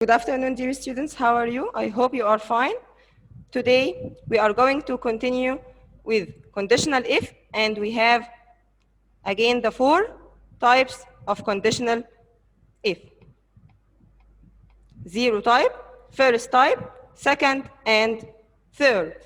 Good afternoon, dear students. How are you? I hope you are fine. Today, we are going to continue with conditional if, and we have again the 4 types of conditional if. Zero type, first type, second, and third.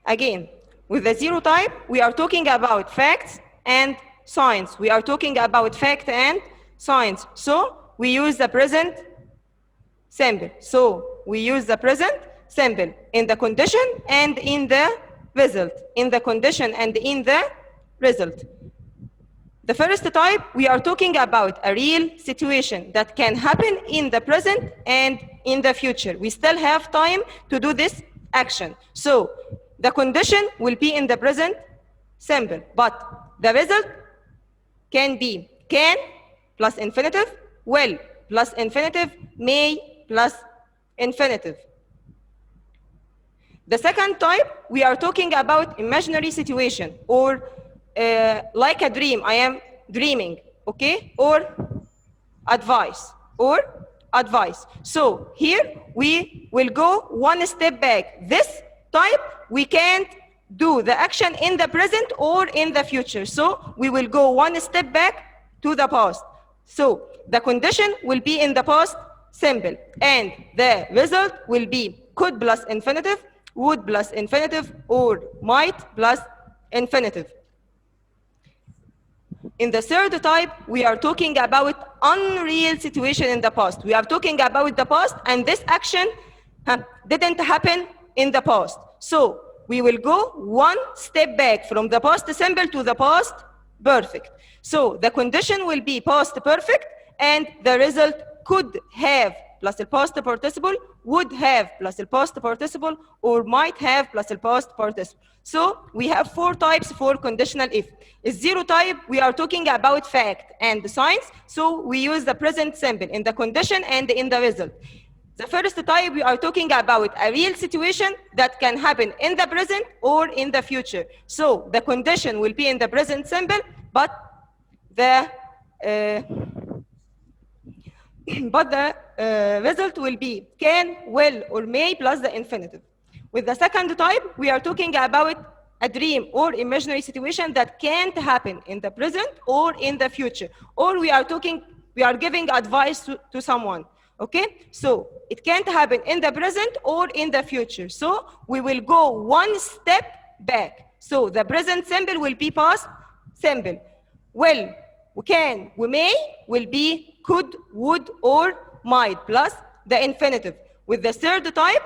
Again, with the zero type, we are talking about facts and signs. We are talking about fact and signs. So we use the present simple. So we use the present simple in the condition and in the result. In the condition and in the result. The first type, we are talking about a real situation that can happen in the present and in the future. We still have time to do this action. So the condition will be in the present simple, but the result can be can plus infinitive, will plus infinitive, may plus infinitive. The second type, we are talking about imaginary situation or like a dream, I am dreaming, okay? Or advice. So here we will go one step back. This type, we can't do the action in the present or in the future. So we will go one step back to the past. So the condition will be in the past simple, and the result will be could plus infinitive, would plus infinitive, or might plus infinitive. In the third type, we are talking about unreal situation in the past. We are talking about the past, and this action didn't happen in the past. So we will go one step back from the past simple to the past perfect. So the condition will be past perfect, and the result could have plus the past participle, would have plus the past participle, or might have plus the past participle. So we have 4 types for conditional if. In zero type, we are talking about fact and signs, so we use the present simple in the condition and in the result. The first type, we are talking about a real situation that can happen in the present or in the future. So the condition will be in the present simple, but the result will be can, will, or may plus the infinitive. With the second type, we are talking about a dream or imaginary situation that can't happen in the present or in the future. Or we are giving advice to someone. Okay? So it can't happen in the present or in the future. So we will go one step back. So the present simple will be past simple. Will, we can, we may will be could, would, or might plus the infinitive. With the third type,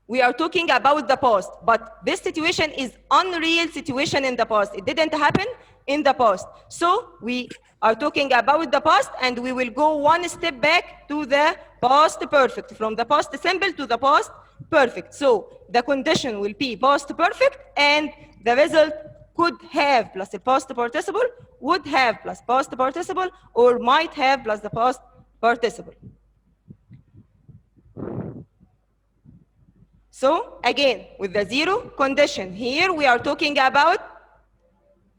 we are talking about the past, but this situation is unreal situation in the past. It didn't happen in the past. So we are talking about the past, and we will go one step back to the past perfect, from the past simple to the past perfect. So the condition will be past perfect, and the result could have plus the past participle, would have plus past participle, or might have plus the past participle. So again, with the zero condition, here we are talking about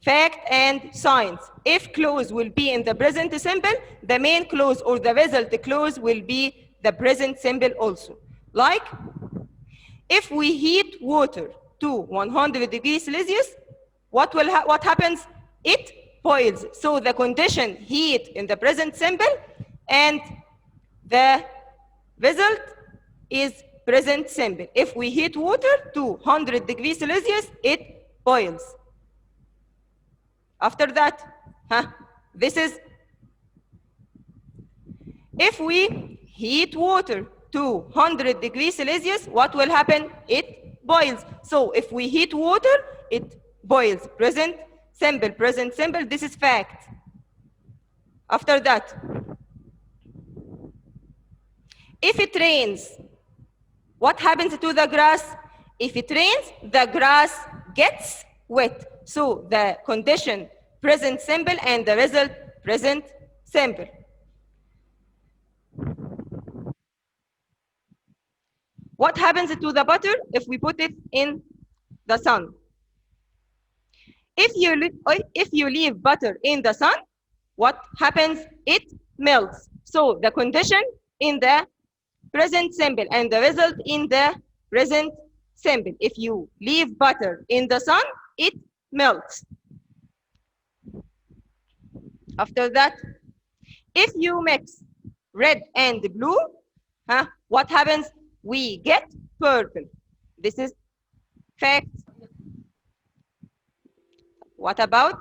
fact and signs. If clause will be in the present simple, the main clause or the result clause will be the present simple also. Like, if we heat water to 100 degrees Celsius, what happens? It boils. So the condition heat in the present simple, and the result is present simple. If we heat water to 100 degrees Celsius, it boils. After that, this is, if we heat water to 100 degrees Celsius, what will happen? It boils. So if we heat water, it boils. Present simple, present simple. This is fact. After that, if it rains, what happens to the grass? If it rains, the grass gets wet. So the condition present simple and the result present simple. What happens to the butter if we put it in the sun? If you leave butter in the sun, what happens? It melts. So the condition in the present simple and the result in the present simple. If you leave butter in the sun, it melts. After that, if you mix red and blue, what happens? We get purple. This is fact. What about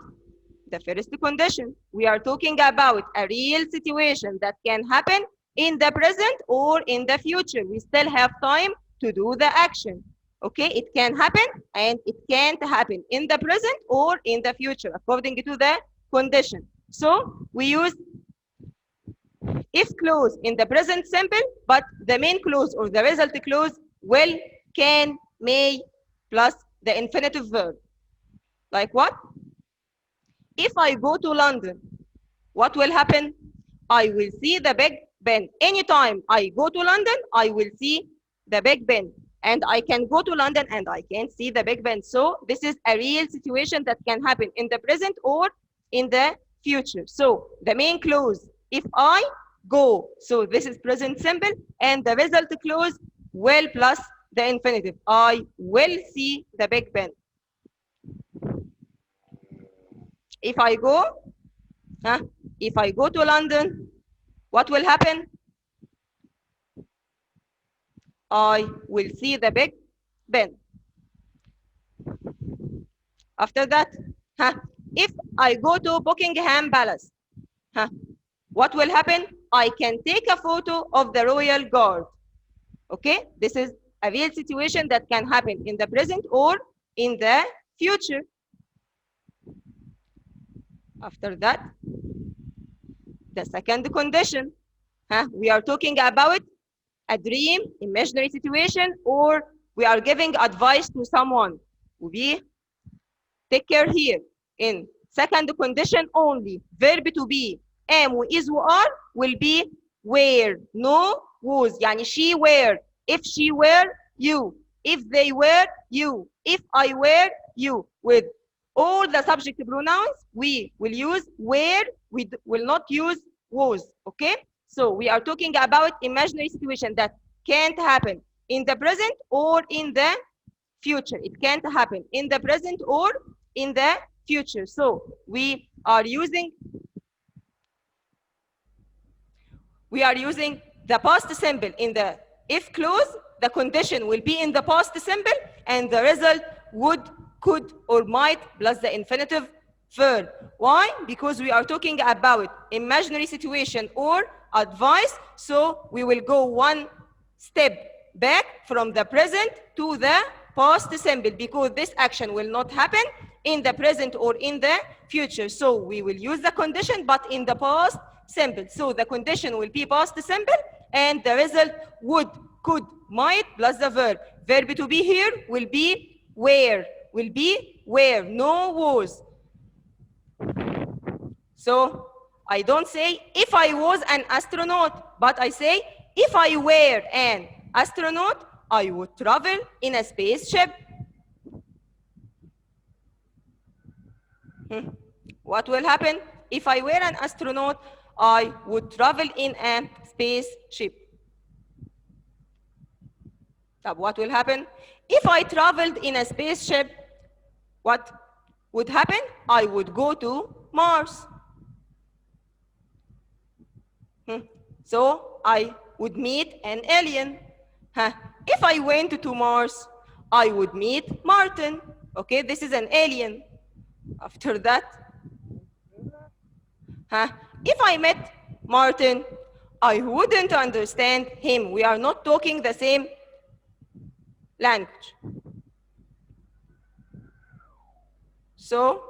the first condition? We are talking about a real situation that can happen in the present or in the future. We still have time to do the action. Okay, it can happen and it can't happen in the present or in the future according to the condition. So we use if clause in the present simple, but the main clause or the result clause will, can, may, plus the infinitive verb. Like what? If I go to London, what will happen? I will see the Big Ben. Anytime I go to London, I will see the Big Ben. And I can go to London and I can see the Big Ben. So this is a real situation that can happen in the present or in the future. So the main clause, if I go, so this is present simple, and the result clause will plus the infinitive. I will see the Big Ben. If I go to London, what will happen? I will see the Big Ben. After that, if I go to Buckingham Palace, what will happen? I can take a photo of the royal guard. Okay, this is a real situation that can happen in the present or in the future. After that, the second condition, we are talking about a dream, imaginary situation, or we are giving advice to someone. We take care here. In second condition only, verb to be, am, is, are will be were, no was. Yani she were, if she were, you, if they were, you, if I were, you. With all the subject pronouns, we will use were, we will not use was, okay? So we are talking about imaginary situation that can't happen in the present or in the future. It can't happen in the present or in the future. So we are using the past simple in the if clause. The condition will be in the past simple and the result would, could, or might plus the infinitive verb. Why? Because we are talking about imaginary situation or advice, so we will go one step back from the present to the past simple because this action will not happen in the present or in the future. So we will use the condition but in the past simple. So the condition will be past simple and the result would, could, might plus the verb. Verb to be here will be where, no was. So I don't say if I was an astronaut, but I say if I were an astronaut, I would travel in a spaceship. What will happen? If I were an astronaut, I would travel in a spaceship. What will happen? If I traveled in a spaceship, what would happen? I would go to Mars. So I would meet an alien. If I went to Mars, I would meet Martin. Okay, this is an alien. After that, if I met Martin, I wouldn't understand him. We are not talking the same language. So,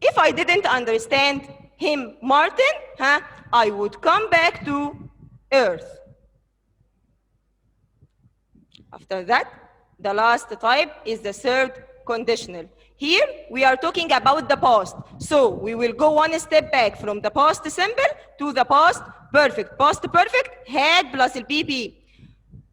if I didn't understand him, Martin, I would come back to Earth. After that, the last type is the third conditional. Here, we are talking about the past. So, we will go one step back from the past simple to the past perfect. Past perfect, had plus PP.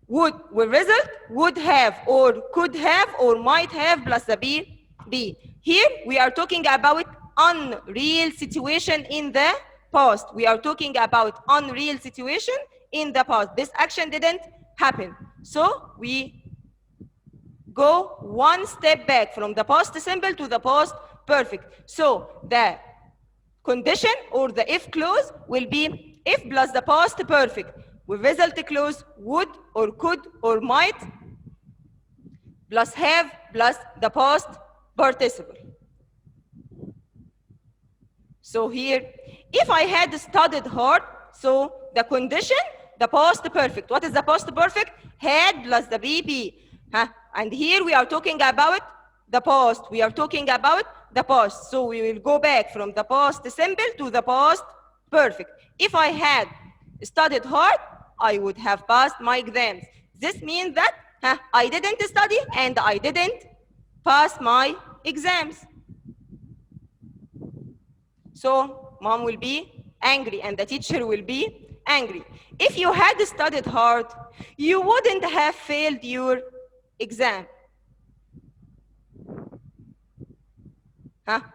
Would will result, would have or could have or might have plus the be. Here we are talking about unreal situation in the past. We are talking about unreal situation in the past. This action didn't happen. So we go one step back from the past simple to the past perfect. So the condition or the if clause will be if plus the past perfect with result clause would or could or might plus have plus the past participle. So here, if I had studied hard, so the condition, the past perfect. What is the past perfect? Had plus the BP. Huh? And here we are talking about the past. We are talking about the past. So we will go back from the past simple to the past perfect. If I had studied hard, I would have passed my exams. This means that I didn't study and I didn't pass my exams. So mom will be angry and the teacher will be angry. If you had studied hard, you wouldn't have failed your exam.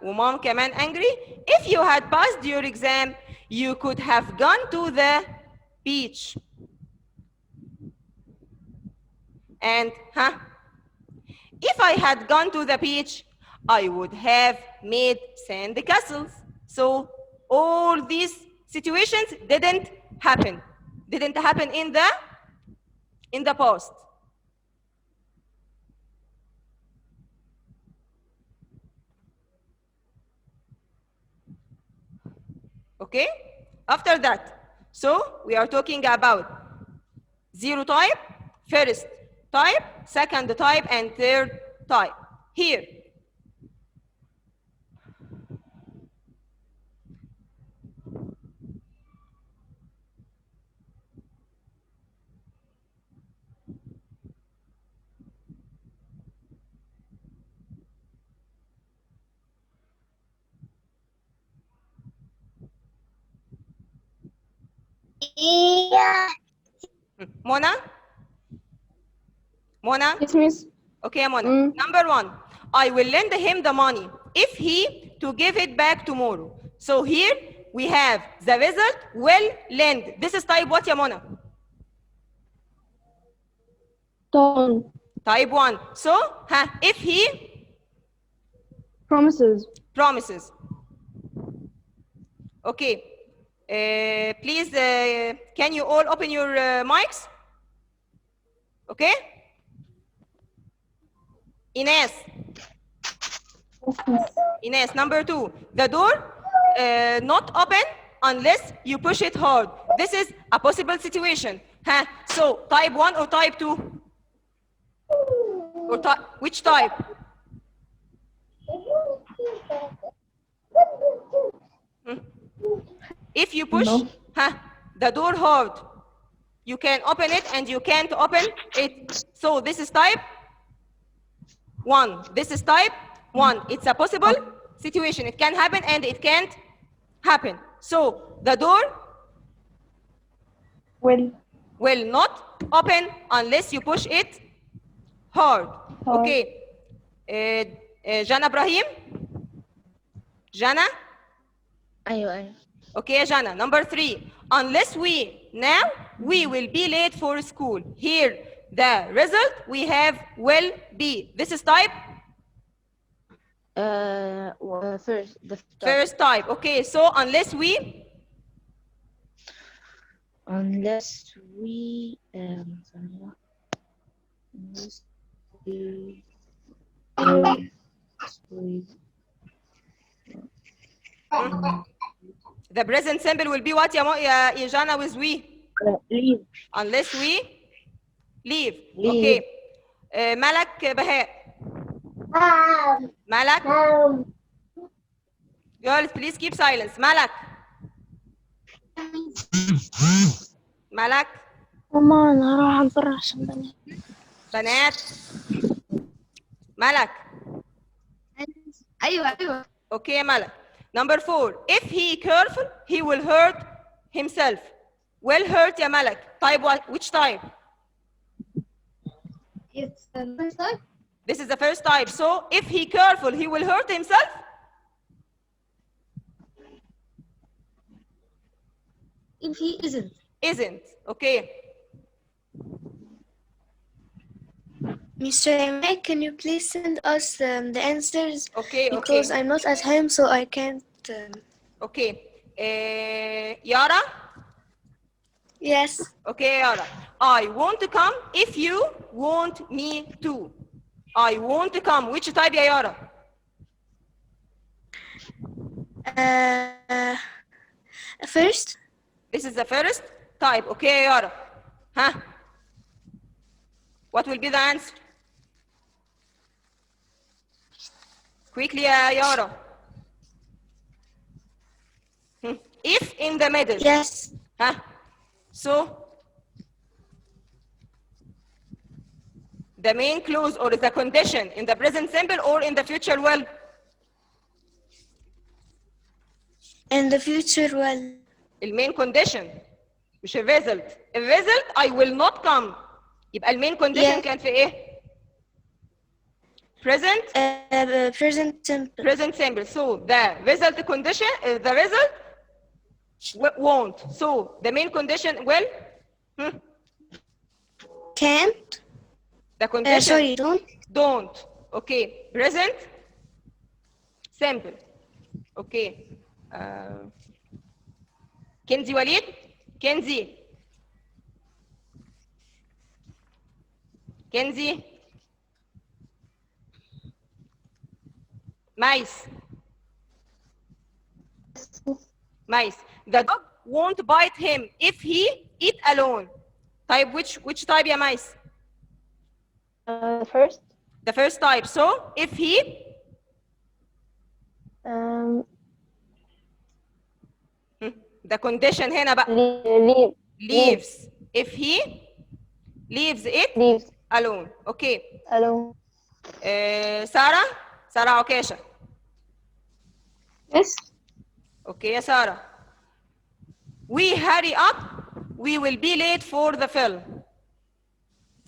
ومام كمان angry. If you had passed your exam, you could have gone to the beach. And if I had gone to the beach, I would have made sand castles. So all these situations didn't happen in the past. Okay? After that, so we are talking about zero type, first type, second type, and third type. Here, Mona? Mona? Yes, miss. Okay, Mona. Number one, I will lend him the money if he to give it back tomorrow. So here we have the result will lend. This is type what, ya Mona? Don't. Type 1. So, if he Promises. promises. Okay. Please, can you all open your mics? Okay? Ines. Ines, number 2. The door not open unless you push it hard. This is a possible situation. So, type 1 or type 2? Or which type? If you push the door hard, you can open it and you can't open it. So this is type 1. This is type 1. It's a possible situation. It can happen and it can't happen. So the door Will not open unless you push it hard. Okay. Jana Ibrahim? Jana? أيوة. Okay, Jana. Number 3. Unless we will be late for school. Here, the result we have will be. This is type? First type. Okay, so unless we the present simple will be what, ya Jana, with we? leave. Unless we leave. Okay. Malak Baha. Malak. Girls, please keep silence. Malak. Malak. ماما أنا هروح أنطر عشان بنات. بنات. Malak. أيوة. Okay, Malak. Number 4. If he careful, he will hurt himself. Will hurt, ya Malak. Type what? Which type? It's the first type. This is the first type. So if he careful, he will hurt himself. If he isn't. Isn't. Okay. Mr. Ahmed, can you please send us the answers? Okay. Because Okay. I'm not at home, so I can't. Okay. Yara. Yes. Okay, Yara. I want to come if you want me to. I want to come. Which type, ya Yara? First. This is the first type. Okay, Yara. Huh? What will be the answer? Quickly, Yara. If in the middle. Yes. Huh? So the main clause or the condition in the present simple or in the future well? In the future, well. المين condition مش الريزلت. الريزلت I will not come. يبقى المين condition Yeah. كان في ايه؟ present. Present simple. Present simple. So the result condition, the result won't. So the main condition will. Can't. The condition. Sorry, don't. Don't. Okay. Present simple. Okay. كنزي وليد. كنزي. كنزي. Mice. Mice. The dog won't bite him if he eat alone. Type which type ya mice? First. The first type. So if he the condition هنا بقى leaves. If he leaves it alone. Okay. Alone. سارة. سارة عكاشة. Yes. Okay يا سارة. We hurry up. We will be late for the film.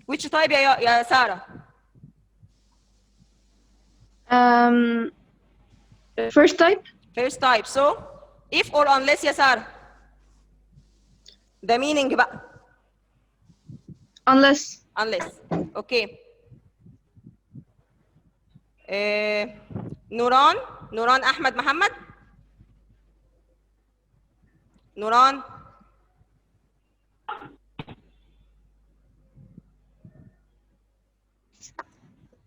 Which type يا سارة? First type. First type. So if or unless يا سارة. The meaning بقى. Unless. Unless. Okay. نوران. نوران أحمد محمد. نوران.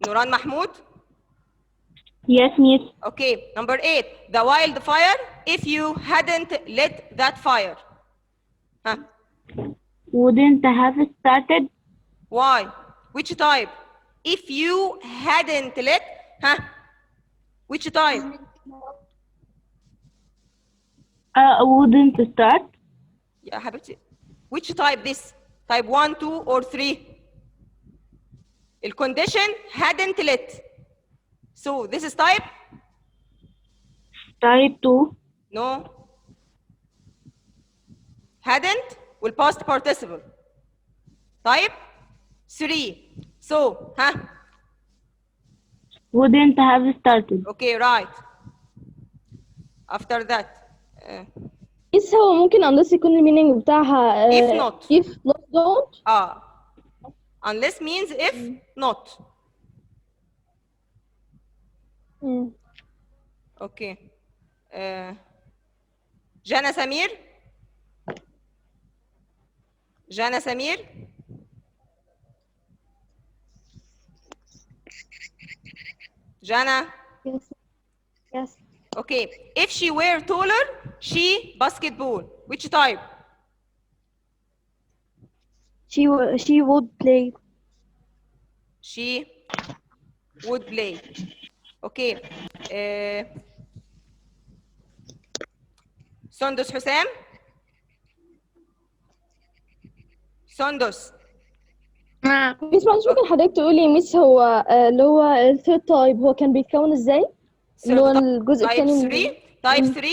نوران محمود. Yes, miss. Okay, number 8. The wildfire, if you hadn't lit that fire. Huh? Wouldn't have started. Why? Which type? If you hadn't lit, huh? Which type? Wouldn't start. يا حبيبتي. Which type this? Type 1, 2, or 3? The condition hadn't lit. So this is type? Type 2. No. Hadn't will past participle. Type 3. So, huh? Wouldn't have started. Okay, right. After that. Is هو ممكن unless يكون المينينج بتاعها If not. if not don't. Unless means if not. Okay. جانا سمير. جانا سمير. جانا. Yes. Yes. Okay. If she were taller, she basketball. Which type? She would play. She would play. Okay. سندس حسام. سندس. ميس معلش ممكن حضرتك تقولي ميس هو اللي هو الثيرد تايب هو كان بيتكون ازاي؟ اللي هو الجزء الثاني تايب 3. تايب 3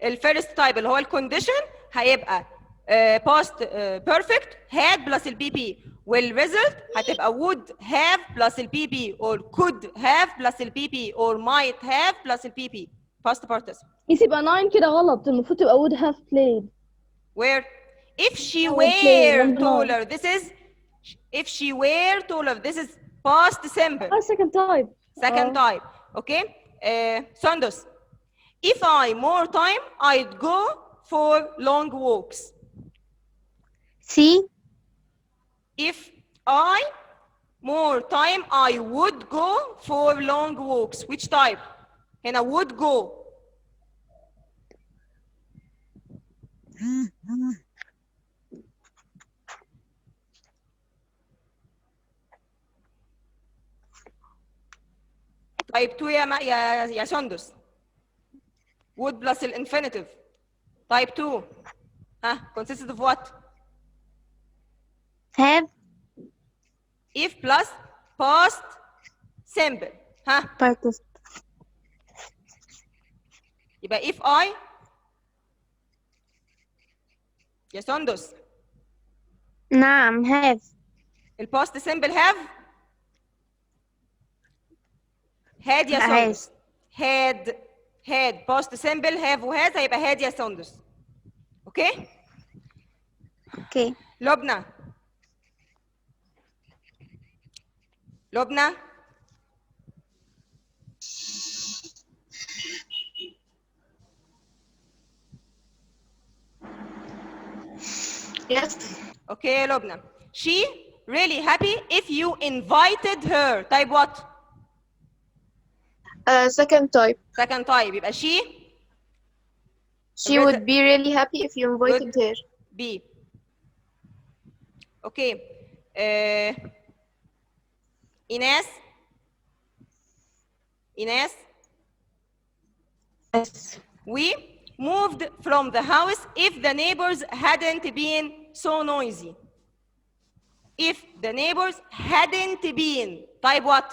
الفيرست تايب اللي هو الكونديشن هيبقى past perfect had plus البي بي والريزلت هتبقى would have plus البي بي or could have plus البي بي or might have plus البي بي past participle. ميس يبقى 9 كده غلط، المفروض تبقى would have played. Where if she I would play were number 9. taller, this is if she were taller, this is past simple. Second type. Second type. Okay. Sandus. If I more time, I'd go for long walks. C. If I more time, I would go for long walks. Which type? هنا would go. Type 2 يا سندس. would plus الانفينيتيف. Type 2 ها consisted of what? Have. If plus past simple ها Participle. يبقى if I يا سندس نعم. Have. الباست simple have had يا لا، سندس had past simple have وهذا هيبقى had يا سندس. اوكي Okay. لبنى Yes. اوكي يا لبنى. She really happy if you invited her. Type what? Second type. Second type يبقى she She would be really happy if you invited her. B. Okay. Ines. Yes. We moved from the house if the neighbors hadn't been so noisy. If the neighbors hadn't been. Type what?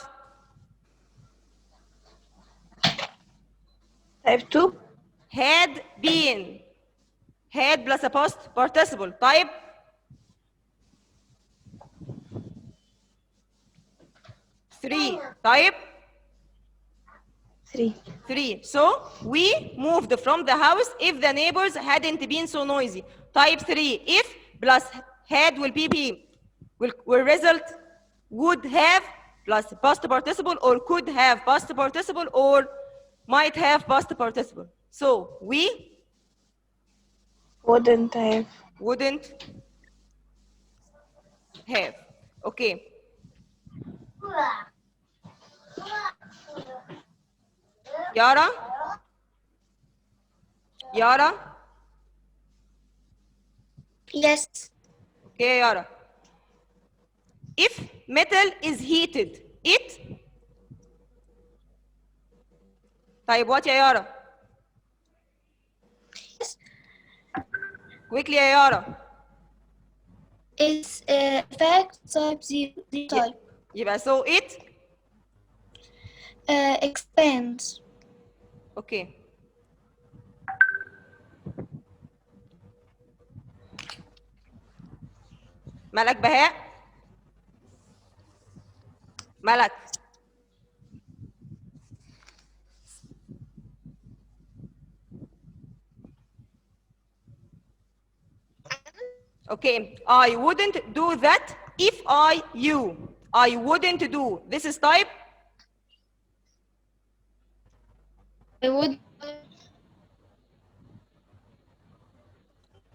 Type 2. Had been. Had plus a past participle. Type 3. Type 3. 3. So we moved from the house if the neighbors hadn't been so noisy. Type 3. If plus had will be will result would have plus past participle or could have past participle or might have past participle. So we Wouldn't have. wouldn't have. Okay. Yara? Yara? Yes. Okay, Yara. If metal is heated, it طيب what يا يارا؟ quickly يا يارا. It's fact type 0 type. يبقى so it Expands. okay. ملك بهاء. ملك. Okay, I wouldn't do that if you. I wouldn't do. This is type I would.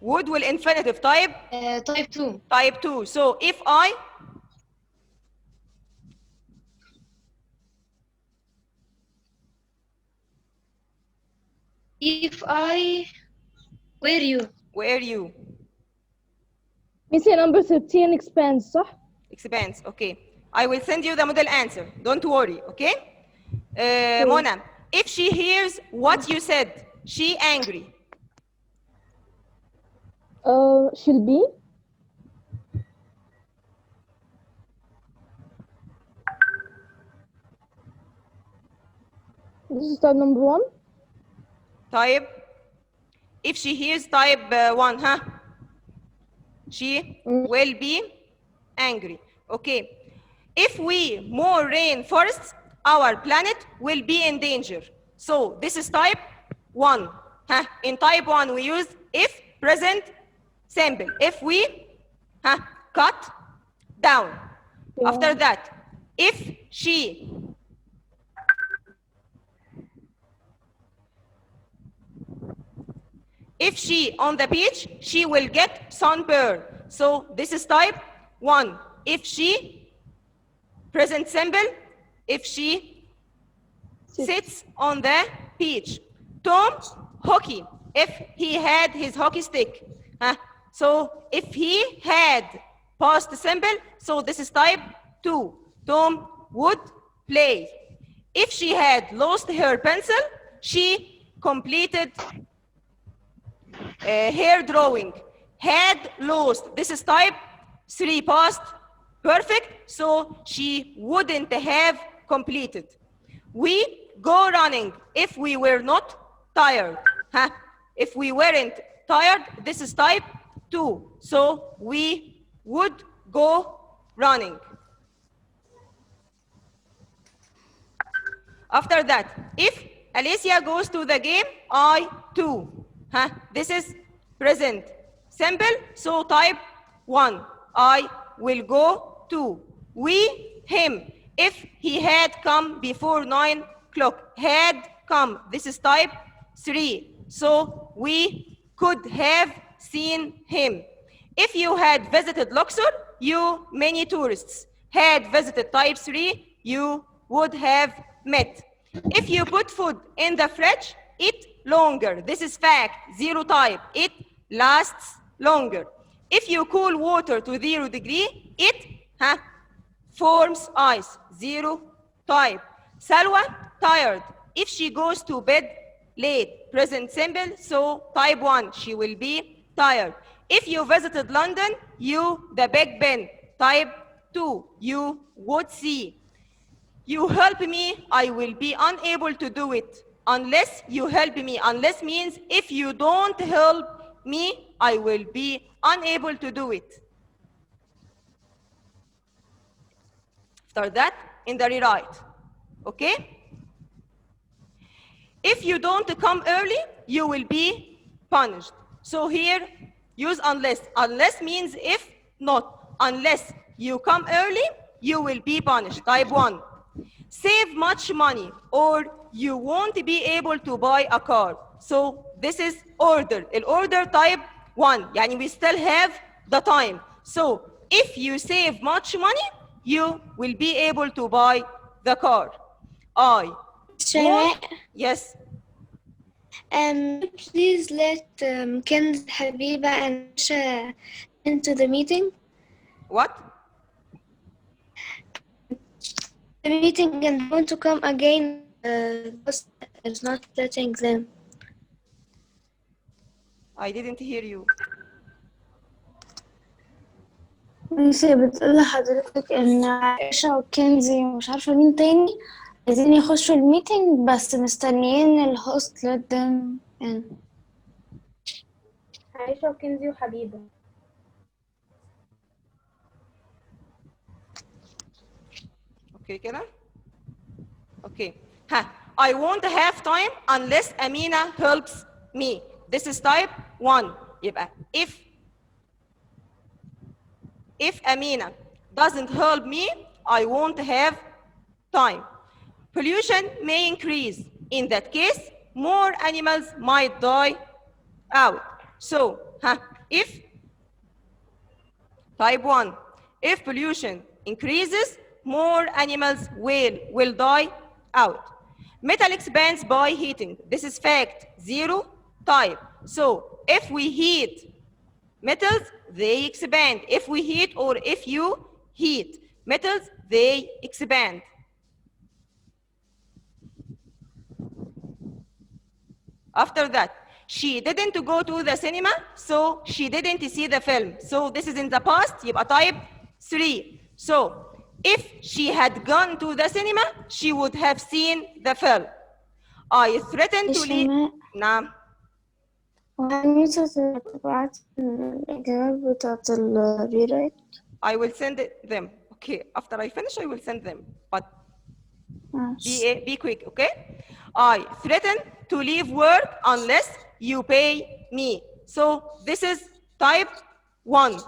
would will infinitive type Type 2. type 2. So if I If I were you. were you ميس هي number 13 expands صح؟ expands. Okay, I will send you the model answer. Don't worry. Okay. Mona, if she hears what you said, she angry. She'll be. This is type number 1. Type if she hears type 1 huh? She will be angry. Okay. If we more rainforests, our planet will be in danger. So this is type 1. In type 1, we use if present simple. If we cut down. Yeah. After that, if she on the beach, she will get sunburn. So this is type 1. If she, present simple, if she sits on the beach. Tom, hockey, if he had his hockey stick. So if he had, past simple, so this is type 2. Tom would play. If she had lost her pencil, she completed hair drawing. Had lost, this is type 3, past perfect, so she wouldn't have completed. We go running if we were not tired. If we weren't tired, this is type 2, so we would go running. After that, if Alicia goes to the game, I too. This is present simple, so type 1. I will go too. We, him. If he had come before 9 o'clock, had come. This is type 3, so we could have seen him. If you had visited Luxor, you, many tourists, had visited type 3, you would have met. If you put food in the fridge, it longer. This is fact, 0 type. It lasts longer. If you cool water to 0 degree, it forms ice, 0 type. Salwa, tired. If she goes to bed late, present simple, so type 1, she will be tired. If you visited London, you, the Big Ben, type 2, you would see. You help me, I will be unable to do it unless you help me. Unless means if you don't help me, I will be unable to do it. After that, in the rewrite, okay? If you don't come early, you will be punished. So here, use unless. Unless means if not. Unless you come early, you will be punished. Type 1. Save much money or you won't be able to buy a car. So this is order. Order type 1. Yani we still have the time. So if you save much money, you will be able to buy the car. Yes. Please let Ken's Habiba and Asha into the meeting. What? The meeting and they want to come again. Boss is not letting them. I didn't hear you. ميسي بتقول لحضرتك إن عائشة وكنزي ومش عارفة مين تاني عايزين يخشوا الميتنج بس مستنيين الهوست let them in. عائشة وكنزي وحبيبة. Okay, كده. Okay. I won't have time unless Amina helps me. This is type 1. يبقى if Amina doesn't help me, I won't have time. Pollution may increase. In that case, more animals might die out. So, if type 1, if pollution increases, more animals will die out. Metal expands by heating. This is fact, 0 type. So if we heat metals, they expand. If we heat or if you heat metals, they expand. After that, she didn't go to the cinema, so she didn't see the film. So this is in the past, يبقى type 3. So if she had gone to the cinema, she would have seen the film. I threatened to leave. نعم. وهنيسة تبعت الإجابات بتاعت الريرايت. I will send them. Okay, after I finish, I will send them. But be quick, okay? I threaten to leave work unless you pay me. So this is type 1.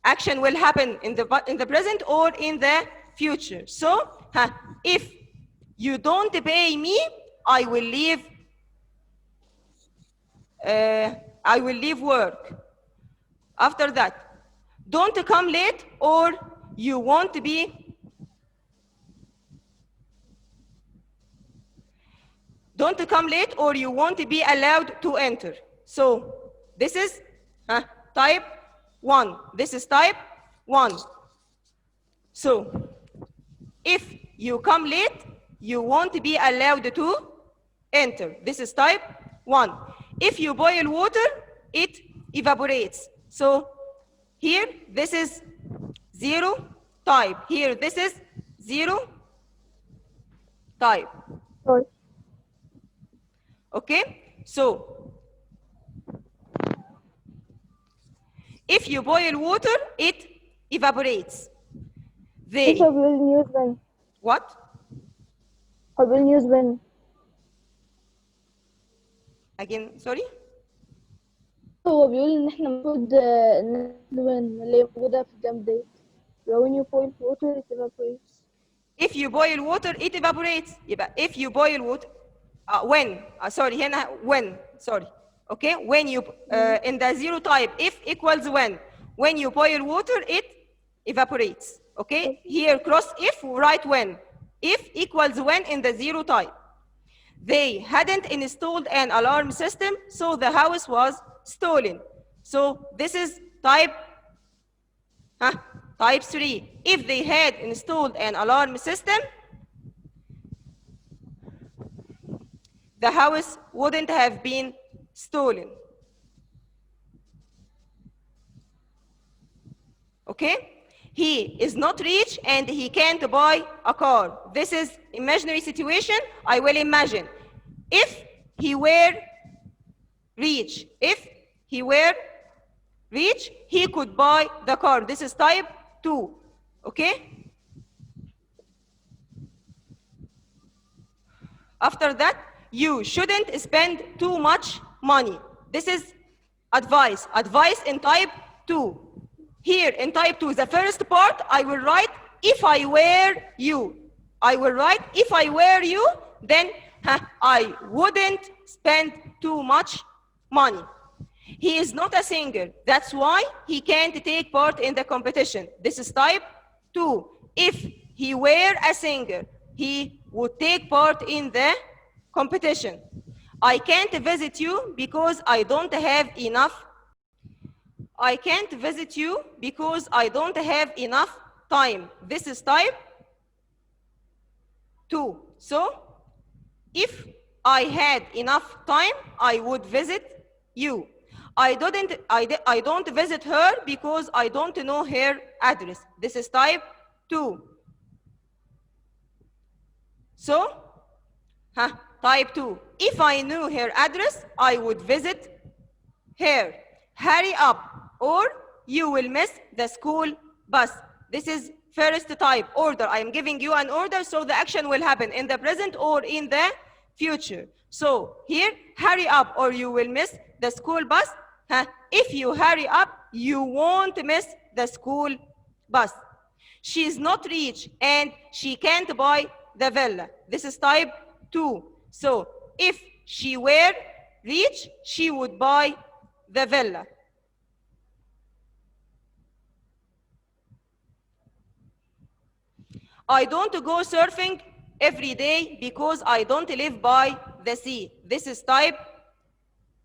Action will happen in the present or in the future. So if you don't pay me, I will leave work. After that, don't come late or you won't be allowed to enter. So this is type 1. This is type 1. So if you come late, you won't be allowed to enter. This is type 1. If you boil water, it evaporates. So here, this is 0 type. Here, this is 0 type. Sorry. Okay? So if you boil water, it evaporates. Miss هو بيقول نيوز بن. What? هو بيقول نيوز بن. Again, sorry? هو بيقول إن إحنا المفروض نبن اللي هي موجودة في الجنب ديت. When you boil water it evaporates. If you boil water, it evaporates. يبقى if you boil water, okay, when you in the 0 type, if equals when you boil water, it evaporates. Okay, here cross if, write when. If equals when in the 0 type. They hadn't installed an alarm system, so the house was stolen. So this is type 3. If they had installed an alarm system, the house wouldn't have been stolen. Okay? He is not rich and he can't buy a car. This is imaginary situation. I will imagine. If he were rich, he could buy the car. This is type 2. Okay? After that, you shouldn't spend too much money. This is advice. Advice in type 2. Here in type 2, the first part, I will write, if I were you. I will write, if I were you, then I wouldn't spend too much money. He is not a singer. That's why he can't take part in the competition. This is type 2. If he were a singer, he would take part in the competition. I can't visit you because I don't have enough. I can't visit you because I don't have enough time. This is type 2. So, if I had enough time, I would visit you. I don't visit her because I don't know her address. This is type 2. So, type 2. If I knew her address, I would visit her. Hurry up, or you will miss the school bus. This is first type, order. I am giving you an order, so the action will happen in the present or in the future. So here, hurry up, or you will miss the school bus. If you hurry up, you won't miss the school bus. She's not rich, and she can't buy the villa. This is type 2. So if she were rich, she would buy the villa. I don't go surfing every day because I don't live by the sea. This is type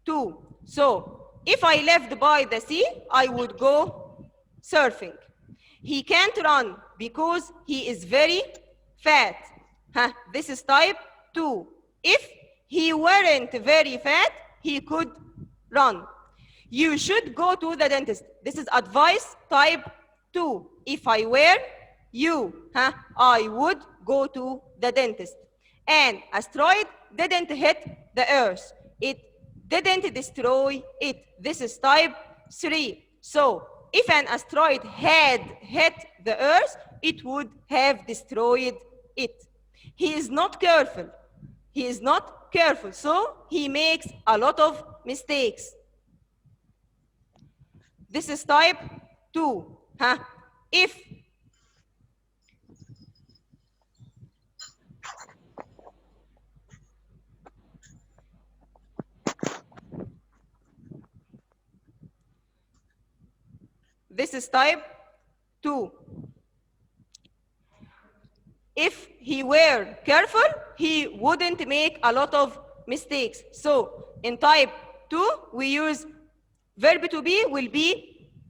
2. So if I lived by the sea, I would go surfing. He can't run because he is very fat. This is type 2. If he weren't very fat, he could run. You should go to the dentist. This is advice type 2. If I were you, I would go to the dentist. An asteroid didn't hit the Earth. It didn't destroy it. This is type 3. So if an asteroid had hit the Earth, it would have destroyed it. He is not careful. He is not careful, so he makes a lot of mistakes. This is type 2. If this is type 2. If he were careful, he wouldn't make a lot of mistakes. So in type 2, we use verb to be will be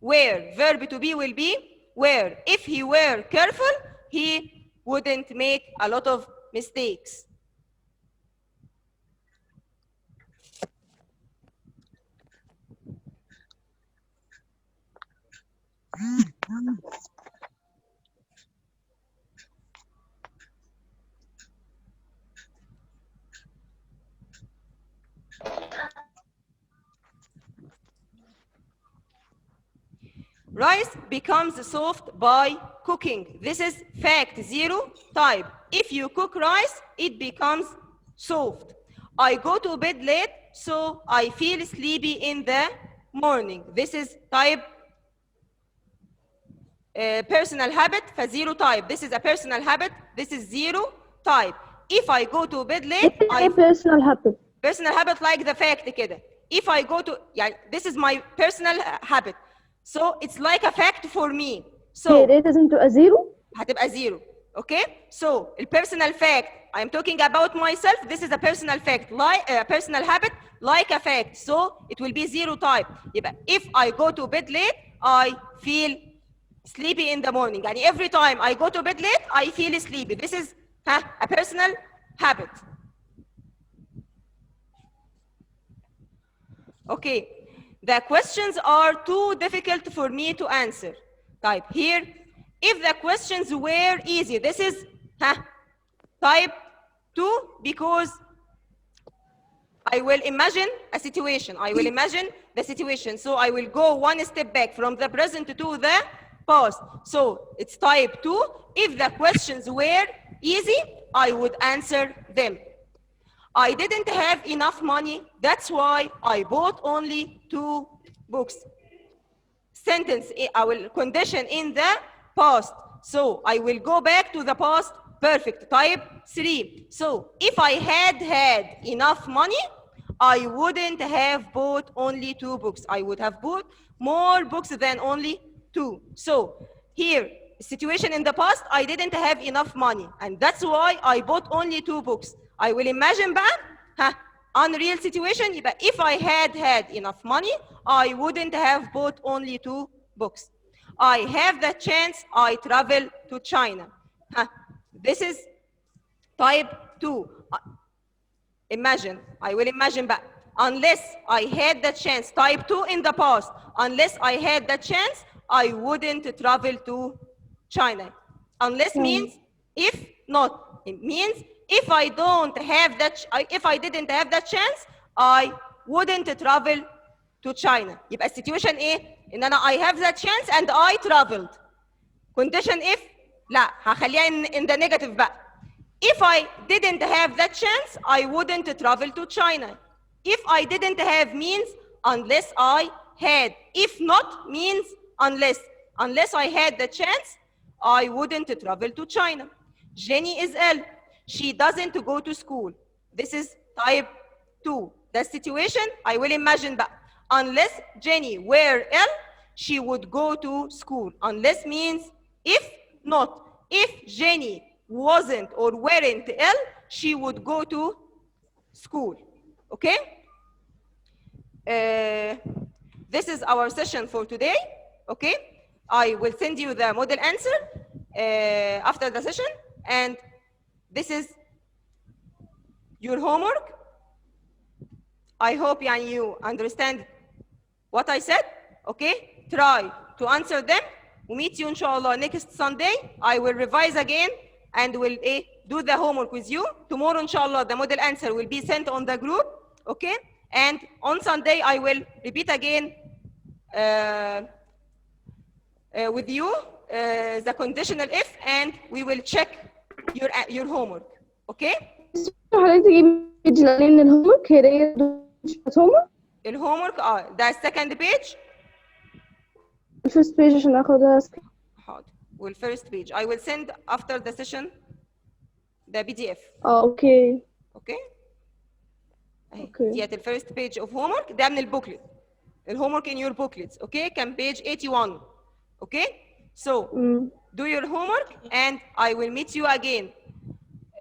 were. Verb to be will be were. If he were careful, he wouldn't make a lot of mistakes. Rice becomes soft by cooking. This is fact 0 type. If you cook rice, it becomes soft. I go to bed late, so I feel sleepy in the morning. This is type personal habit for 0 type. This is a personal habit. This is 0 type. If I go to bed late, personal habit. Personal habit like the fact كده. If I go to, yeah, this is my personal habit. So it's like a fact for me. So it isn't a 0. هتبقى 0. Okay? So a personal fact, I'm talking about myself. This is a personal fact, like a personal habit, like a fact. So it will be 0 type. يبقى if I go to bed late, I feel sleepy in the morning. And every time I go to bed late, I feel sleepy. This is a personal habit. Okay, the questions are too difficult for me to answer. Type here, if the questions were easy, this is type 2 because I will imagine a situation. I will imagine the situation. So I will go one step back from the present to the past. So it's type 2. If the questions were easy, I would answer them. I didn't have enough money. That's why I bought only 2 books. Sentence, I will condition in the past. So I will go back to the past. Perfect. Type 3. So if I had enough money, I wouldn't have bought only 2 books. I would have bought more books than only 2. So here, situation in the past, I didn't have enough money. And that's why I bought only 2 books. I will imagine بقى unreal situation. يبقى if I had enough money, I wouldn't have bought only 2 books. I have the chance, I travel to China. This is type 2. Imagine, I will imagine بقى. Unless I had the chance, type 2 in the past. Unless I had the chance, I wouldn't travel to China. Unless means if not. It means if I didn't have that chance, I wouldn't travel to China. يبقى السيتويشن ايه؟ ان انا I have that chance and I traveled. Condition if لا هخليها in the negative بقى. If I didn't have that chance, I wouldn't travel to China. If I didn't have means unless I had. If not means unless. Unless I had the chance, I wouldn't travel to China. Jenny is ill. She doesn't go to school. This is type 2. The situation, I will imagine that. Unless Jenny were ill, she would go to school. Unless means if not. If Jenny wasn't or weren't ill, she would go to school. Okay? This is our session for today. Okay? I will send you the model answer after the session. And this is your homework. I hope you understand what I said. Okay? Try to answer them. We'll meet you inshallah next Sunday. I will revise again and will do the homework with you. Tomorrow inshallah the model answer will be sent on the group. Okay? And on Sunday, I will repeat again with you the conditional if, and we will check your homework. Okay? حضرتك تجيب بيج لان الهوم ورك هي دي مش هوم ورك الهومورك ده second page. الفيرست بيج عشان اخدها سكرين. حاضر. والفيرست page I will send after the session the PDF. اوكي اوكي؟ اهي اوكي. ديت الفيرست page of homework. ده من البوكلت. الهومورك in your booklets. اوكي؟ كان page 81. اوكي؟ So do your homework and I will meet you again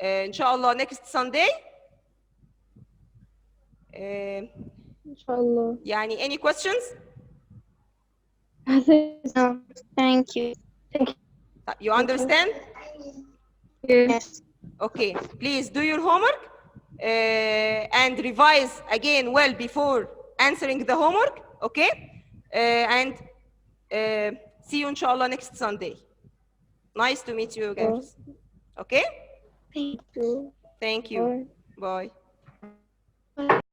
ان شاء الله next Sunday. ان شاء الله. يعني any questions? No, thank you. You understand? Yes. Okay, please do your homework and revise again well before answering the homework. Okay, and see you inshallah next Sunday. Nice to meet you guys. Okay, Thank you. thank you. Bye. Bye.